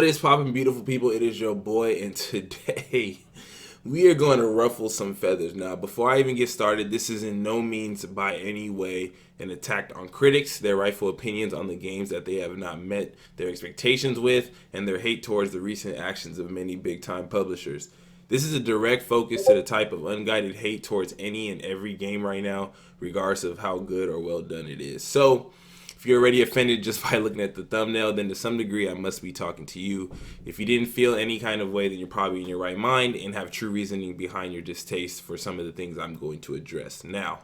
What is poppin', beautiful people? It is your boy, and today we are going to ruffle some feathers. Now, before I even get started, this is in no means by any way an attack on critics, their rightful opinions on the games that they have not met their expectations with, and their hate towards the recent actions of many big-time publishers. This is a direct focus to the type of unguided hate towards any and every game right now, regardless of how good or well done it is. So, if you're already offended just by looking at the thumbnail, then to some degree I must be talking to you. If you didn't feel any kind of way, then you're probably in your right mind and have true reasoning behind your distaste for some of the things I'm going to address. Now,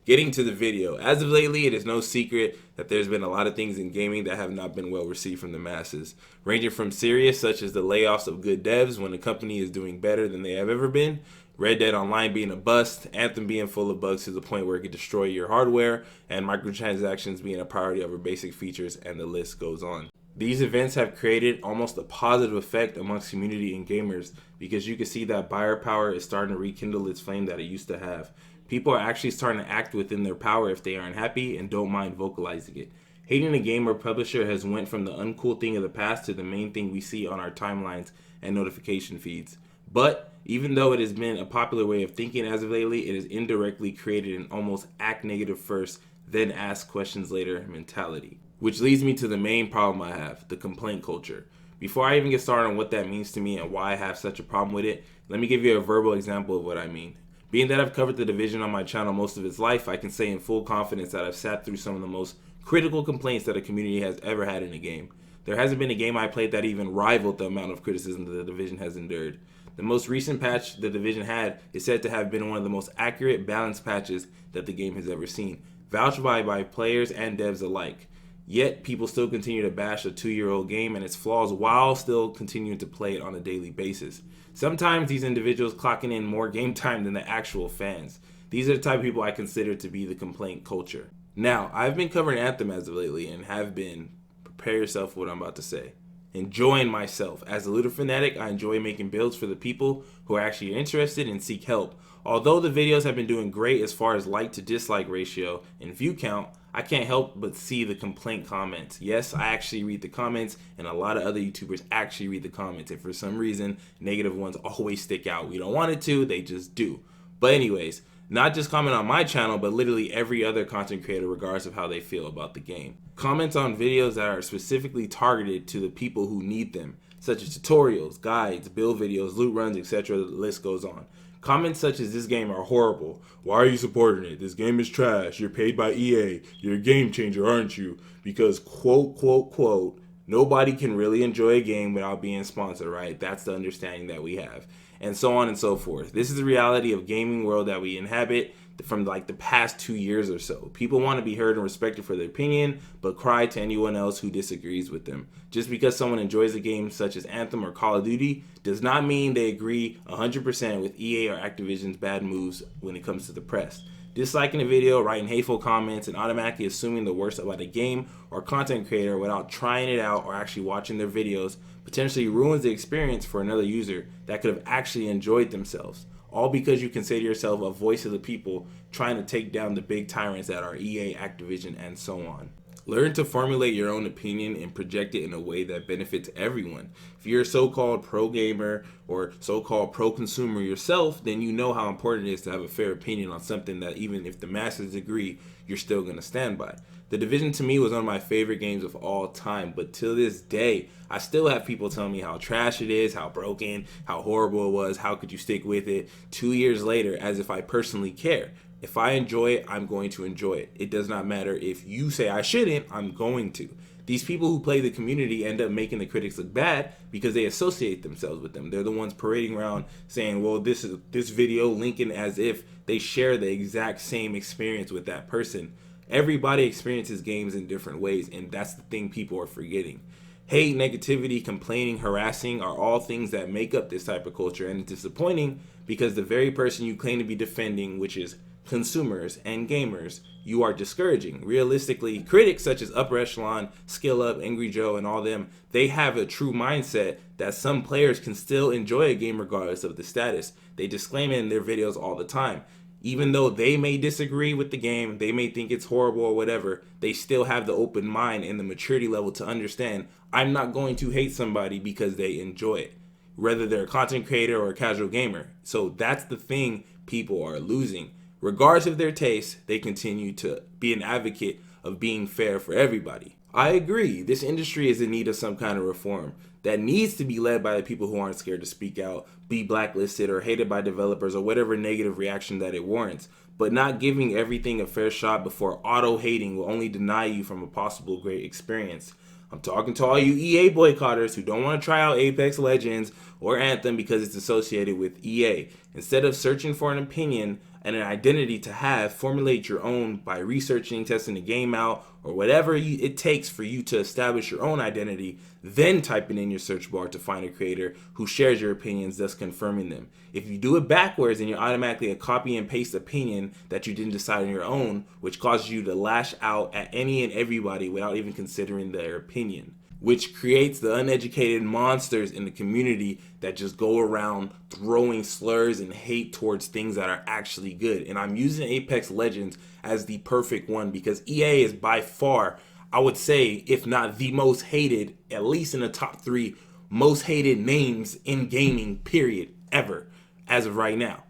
getting to the video. As of lately, it is no secret that there's been a lot of things in gaming that have not been well received from the masses, ranging from serious, such as the layoffs of good devs when a company is doing better than they have ever been, Red Dead Online being a bust, Anthem being full of bugs to the point where it could destroy your hardware, and microtransactions being a priority over basic features, and the list goes on. These events have created almost a positive effect amongst community and gamers because you can see that buyer power is starting to rekindle its flame that it used to have. People are actually starting to act within their power if they aren't happy and don't mind vocalizing it. Hating a game or publisher has went from the uncool thing of the past to the main thing we see on our timelines and notification feeds. But even though it has been a popular way of thinking as of lately, it has indirectly created an almost act negative first, then ask questions later mentality. Which leads me to the main problem I have, the complaint culture. Before I even get started on what that means to me and why I have such a problem with it, let me give you a verbal example of what I mean. Being that I've covered the Division on my channel most of its life, I can say in full confidence that I've sat through some of the most critical complaints that a community has ever had in a game. There hasn't been a game I played that even rivaled the amount of criticism that the Division has endured. The most recent patch the Division had is said to have been one of the most accurate, balanced patches that the game has ever seen, vouched by players and devs alike. Yet, people still continue to bash a 2-year-old game and its flaws while still continuing to play it on a daily basis. Sometimes these individuals clocking in more game time than the actual fans. These are the type of people I consider to be the complaint culture. Now, I've been covering Anthem as of lately and have been, prepare yourself for what I'm about to say, enjoying myself. As a looter fanatic, I enjoy making builds for the people who are actually interested and seek help. Although the videos have been doing great as far as like to dislike ratio and view count, I can't help but see the complaint comments. Yes, I actually read the comments, and a lot of other YouTubers actually read the comments, and for some reason, negative ones always stick out. We don't want it to, they just do. But anyways, not just comment on my channel, but literally every other content creator regardless of how they feel about the game. Comments on videos that are specifically targeted to the people who need them, such as tutorials, guides, build videos, loot runs, etc. The list goes on. Comments such as "this game are horrible, why are you supporting it, this game is trash, you're paid by EA, you're a game changer, aren't you, because quote, quote, quote, nobody can really enjoy a game without being sponsored, right? That's the understanding that we have. And so on and so forth. This is the reality of gaming world that we inhabit from like the past 2 years or so. People want to be heard and respected for their opinion, but cry to anyone else who disagrees with them. Just because someone enjoys a game such as Anthem or Call of Duty does not mean they agree 100% with EA or Activision's bad moves when it comes to the press. Disliking a video, writing hateful comments, and automatically assuming the worst about a game or content creator without trying it out or actually watching their videos potentially ruins the experience for another user that could have actually enjoyed themselves. All because you consider yourself a voice of the people trying to take down the big tyrants that are EA, Activision, and so on. Learn to formulate your own opinion and project it in a way that benefits everyone. If you're a so-called pro-gamer or so-called pro-consumer yourself, then you know how important it is to have a fair opinion on something that even if the masses agree, you're still going to stand by. The Division to me was one of my favorite games of all time, but till this day, I still have people telling me how trash it is, how broken, how horrible it was, how could you stick with it 2 years later as if I personally care. If I enjoy it, I'm going to enjoy it. It does not matter if you say I shouldn't, I'm going to. These people who play the community end up making the critics look bad because they associate themselves with them. They're the ones parading around saying, well, this video linking as if they share the exact same experience with that person. Everybody experiences games in different ways, and that's the thing people are forgetting. Hate, negativity, complaining, harassing are all things that make up this type of culture, and it's disappointing because the very person you claim to be defending, which is consumers and gamers, you are discouraging. Realistically, critics such as Upper Echelon, Skill Up, Angry Joe, and all them, they have a true mindset that some players can still enjoy a game regardless of the status. They disclaim it in their videos all the time. Even though they may disagree with the game, they may think it's horrible or whatever, they still have the open mind and the maturity level to understand I'm not going to hate somebody because they enjoy it, whether they're a content creator or a casual gamer. So that's the thing people are losing. Regardless of their taste, they continue to be an advocate of being fair for everybody. I agree, this industry is in need of some kind of reform that needs to be led by the people who aren't scared to speak out, be blacklisted or hated by developers or whatever negative reaction that it warrants. But not giving everything a fair shot before auto-hating will only deny you from a possible great experience. I'm talking to all you EA boycotters who don't want to try out Apex Legends or Anthem because it's associated with EA. Instead of searching for an opinion and an identity to have, formulate your own by researching, testing the game out, or whatever it takes for you to establish your own identity, then typing in your search bar to find a creator who shares your opinions, thus confirming them. If you do it backwards, then you're automatically a copy and paste opinion that you didn't decide on your own, which causes you to lash out at any and everybody without even considering their opinion, which creates the uneducated monsters in the community that just go around throwing slurs and hate towards things that are actually good. And I'm using Apex Legends as the perfect one because EA is by far, I would say, if not the most hated, at least in the top 3 most hated names in gaming, period, ever, as of right now.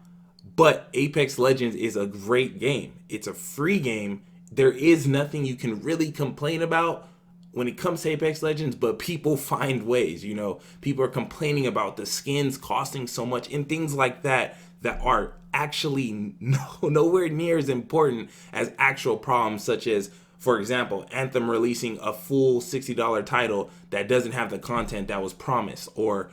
But Apex Legends is a great game. It's a free game. There is nothing you can really complain about when it comes to Apex Legends, but people find ways. People are complaining about the skins costing so much and things like that are actually nowhere near as important as actual problems, such as, for example, Anthem releasing a full $60 title that doesn't have the content that was promised, or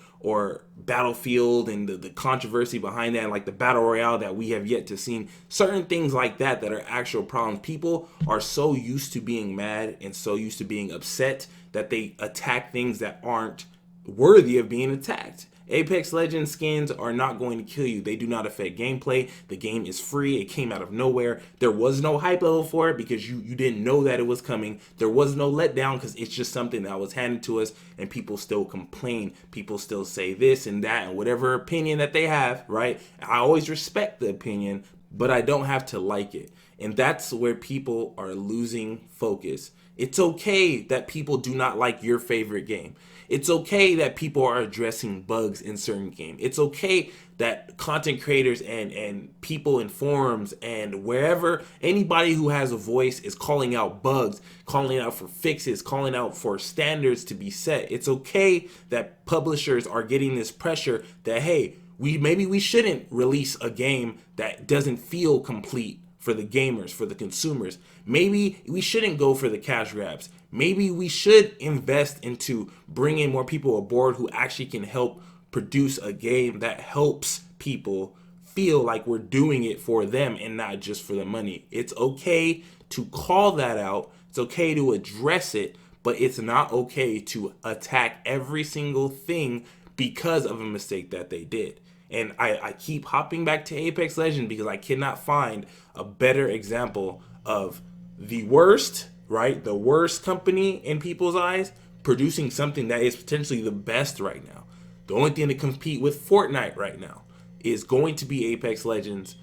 Battlefield and the controversy behind that, like the Battle Royale that we have yet to see. Certain things like that are actual problems. People are so used to being mad and so used to being upset that they attack things that aren't worthy of being attacked. Apex Legends skins are not going to kill you. They do not affect gameplay. The game is free. It came out of nowhere. There was no hype level for it because you didn't know that it was coming. There was no letdown because it's just something that was handed to us, and people still complain. People still say this and that and whatever opinion that they have, right? I always respect the opinion, but I don't have to like it. And that's where people are losing focus. It's okay that people do not like your favorite game. It's okay that people are addressing bugs in certain games. It's okay that content creators and people in forums and wherever, anybody who has a voice is calling out bugs, calling out for fixes, calling out for standards to be set. It's okay that publishers are getting this pressure that, hey, maybe we shouldn't release a game that doesn't feel complete for the gamers, for the consumers. Maybe we shouldn't go for the cash grabs. Maybe we should invest into bringing more people aboard who actually can help produce a game that helps people feel like we're doing it for them and not just for the money. It's okay to call that out. It's okay to address it, but it's not okay to attack every single thing because of a mistake that they did. And I keep hopping back to Apex Legends because I cannot find a better example of the worst, right? The worst company in people's eyes producing something that is potentially the best right now. The only thing to compete with Fortnite right now is going to be Apex Legends,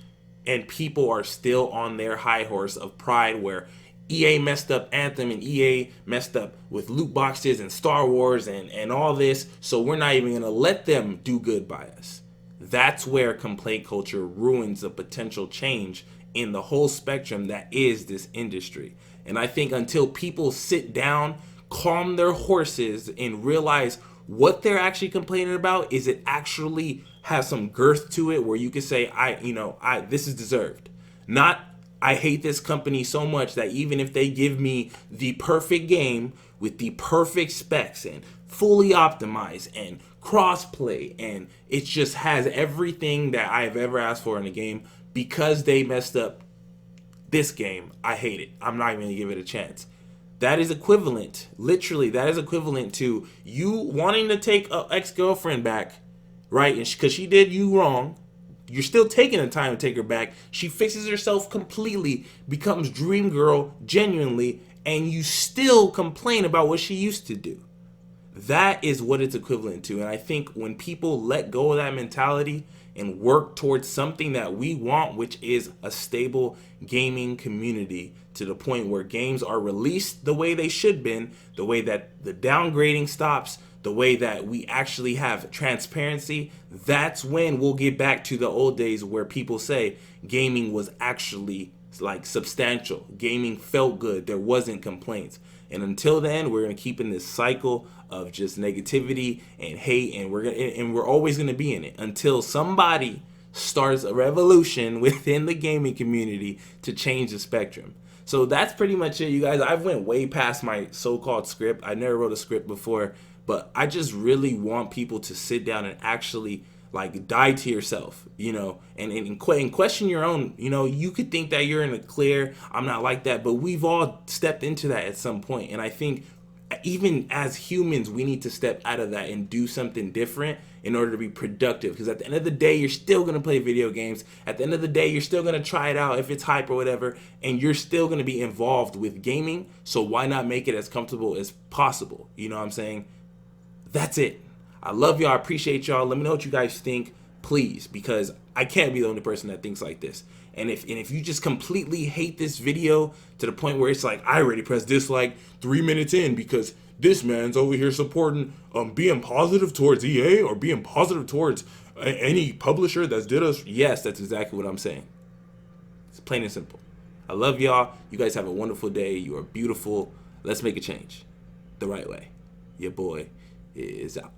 and people are still on their high horse of pride where EA messed up Anthem and EA messed up with loot boxes and Star Wars and all this, so we're not even going to let them do good by us. That's where complaint culture ruins the potential change in the whole spectrum that is this industry. And I think until people sit down, calm their horses, and realize what they're actually complaining about, is it actually has some girth to it where you can say, this is deserved. Not, I hate this company so much that even if they give me the perfect game with the perfect specs and fully optimized and crossplay and it just has everything that I've ever asked for in a game, because they messed up this game, I hate it. I'm not even going to give it a chance. That is equivalent, literally, that is equivalent to you wanting to take an ex-girlfriend back, right? Because she did you wrong. You're still taking the time to take her back. She fixes herself completely, becomes dream girl genuinely, and you still complain about what she used to do. That is what it's equivalent to. And I think when people let go of that mentality and work towards something that we want, which is a stable gaming community, to the point where games are released the way they should been, the way that the downgrading stops, the way that we actually have transparency. That's when we'll get back to the old days where people say gaming was actually like substantial. Gaming felt good. There wasn't complaints. And until then, we're gonna keep in this cycle of just negativity and hate, and we're always gonna be in it until somebody starts a revolution within the gaming community to change the spectrum. So that's pretty much it, you guys. I've went way past my so-called script. I never wrote a script before, but I just really want people to sit down and actually like die to yourself, and question your own. You could think that you're in the clear. I'm not like that, but we've all stepped into that at some point. And I think even as humans, we need to step out of that and do something different in order to be productive. Because at the end of the day, you're still going to play video games. At the end of the day, you're still going to try it out if it's hype or whatever, and you're still going to be involved with gaming. So why not make it as comfortable as possible? You know what I'm saying? That's it. I love y'all. I appreciate y'all. Let me know what you guys think, please, because I can't be the only person that thinks like this. And if you just completely hate this video to the point where it's like, I already pressed dislike 3 minutes in because this man's over here supporting being positive towards EA or being positive towards any publisher that's did us. Yes, that's exactly what I'm saying. It's plain and simple. I love y'all. You guys have a wonderful day. You are beautiful. Let's make a change the right way. Your boy is out.